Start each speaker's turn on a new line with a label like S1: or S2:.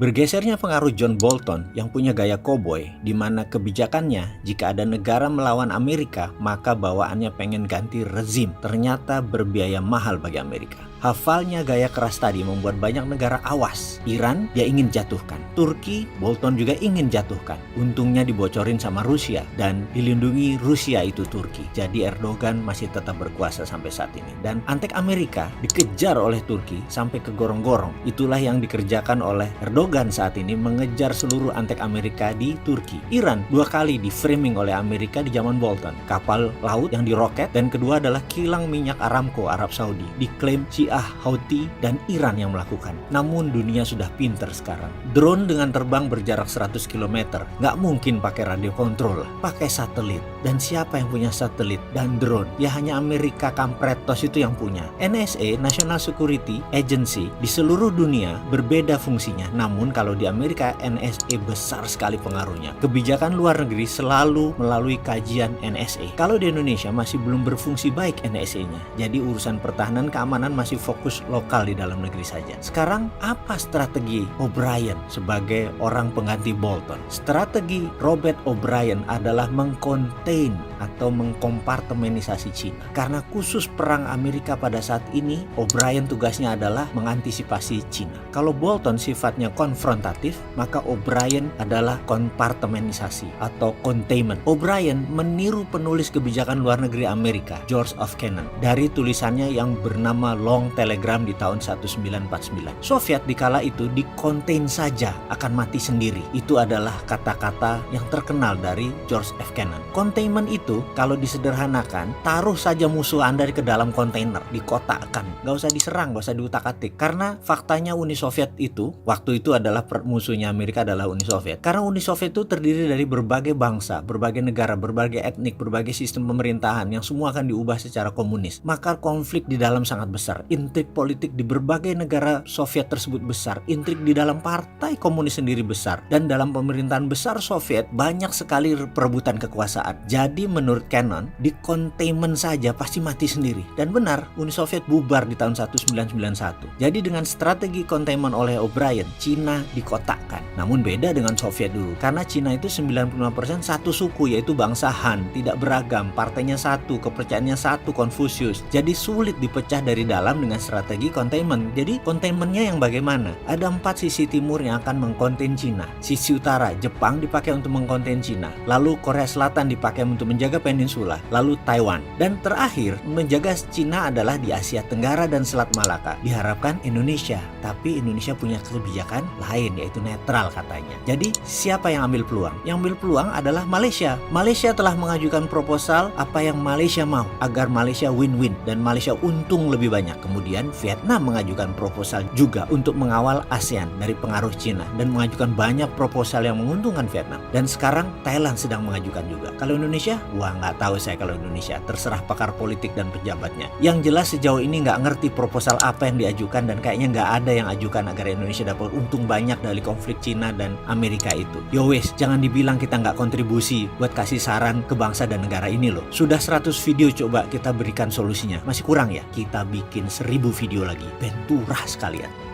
S1: Bergesernya pengaruh John Bolton yang punya gaya koboi, di mana kebijakannya jika ada negara melawan Amerika, maka bawaannya pengen ganti rezim, ternyata berbiaya mahal bagi Amerika. Hafalnya gaya keras tadi membuat banyak negara awas. Iran dia ingin jatuhkan. Turki, Bolton juga ingin jatuhkan. Untungnya dibocorin sama Rusia dan dilindungi Rusia itu Turki. Jadi Erdogan masih tetap berkuasa sampai saat ini. Dan antek Amerika dikejar oleh Turki sampai ke gorong-gorong. Itulah yang dikerjakan oleh Erdogan saat ini, mengejar seluruh antek Amerika di Turki. Iran 2 kali di framing oleh Amerika di zaman Bolton. Kapal laut yang diroket, dan kedua adalah kilang minyak Aramco Arab Saudi. Diklaim Houthi dan Iran yang melakukan. Namun dunia sudah pinter sekarang. Drone dengan terbang berjarak 100 km nggak mungkin pakai radio kontrol, pakai satelit. Dan siapa yang punya satelit dan drone? Ya hanya Amerika kampretos itu yang punya. NSA, National Security Agency, di seluruh dunia berbeda fungsinya. Namun kalau di Amerika, NSA besar sekali pengaruhnya. Kebijakan luar negeri selalu melalui kajian NSA. Kalau di Indonesia masih belum berfungsi baik NSA-nya. Jadi urusan pertahanan keamanan masih fokus lokal di dalam negeri saja. Sekarang apa strategi O'Brien sebagai orang pengganti Bolton? Strategi Robert O'Brien adalah mengcontain atau mengkompartemenisasi Cina. Karena khusus perang Amerika pada saat ini, O'Brien tugasnya adalah mengantisipasi Cina. Kalau Bolton sifatnya konfrontatif, maka O'Brien adalah kompartemenisasi atau containment. O'Brien meniru penulis kebijakan luar negeri Amerika, George F. Kennan, dari tulisannya yang bernama Long Telegram di tahun 1949. Soviet di kala itu di-contain saja, akan mati sendiri. Itu adalah kata-kata yang terkenal dari George F. Kennan. Containment itu kalau disederhanakan, taruh saja musuh Anda ke dalam kontainer, dikotakkan. Gak usah diserang, gak usah diutak-atik. Karena faktanya Uni Soviet itu, waktu itu adalah musuhnya Amerika adalah Uni Soviet. Karena Uni Soviet itu terdiri dari berbagai bangsa, berbagai negara, berbagai etnik, berbagai sistem pemerintahan yang semua akan diubah secara komunis. Maka konflik di dalam sangat besar. Intrik politik di berbagai negara Soviet tersebut besar. Intrik di dalam partai komunis sendiri besar. Dan dalam pemerintahan besar Soviet banyak sekali perebutan kekuasaan. Jadi menurut Kennan, di containment saja pasti mati sendiri. Dan benar, Uni Soviet bubar di tahun 1991. Jadi dengan strategi containment oleh O'Brien, Cina dikotakkan. Namun beda dengan Soviet dulu. Karena Cina itu 95% satu suku, yaitu bangsa Han. Tidak beragam, partainya satu, kepercayaannya satu, Konfusius. Jadi sulit dipecah dari dalam dengan strategi containment. Jadi containmentnya yang bagaimana? Ada 4 sisi timur yang akan mengkonten Cina. Sisi utara, Jepang dipakai untuk mengkonten Cina. Lalu Korea Selatan dipakai untuk menjaga peninsula. Lalu Taiwan. Dan terakhir, menjaga Cina adalah di Asia Tenggara dan Selat Malaka. Diharapkan Indonesia. Tapi Indonesia punya kebijakan lain, yaitu netral katanya. Jadi siapa yang ambil peluang? Yang ambil peluang adalah Malaysia. Malaysia telah mengajukan proposal apa yang Malaysia mau, agar Malaysia win-win dan Malaysia untung lebih banyak. Kemudian Vietnam mengajukan proposal juga untuk mengawal ASEAN dari pengaruh Cina dan mengajukan banyak proposal yang menguntungkan Vietnam. Dan sekarang Thailand sedang mengajukan juga. Kalau Indonesia, wah nggak tahu saya kalau Indonesia. Terserah pakar politik dan pejabatnya. Yang jelas sejauh ini nggak ngerti proposal apa yang diajukan dan kayaknya nggak ada yang ajukan agar Indonesia dapat untung banyak dari konflik Cina dan Amerika itu. Yowes, jangan dibilang kita nggak kontribusi buat kasih saran ke bangsa dan negara ini loh. Sudah 100 video coba kita berikan solusinya. Masih kurang ya? Kita bikin 1000 video lagi. Benturah sekalian.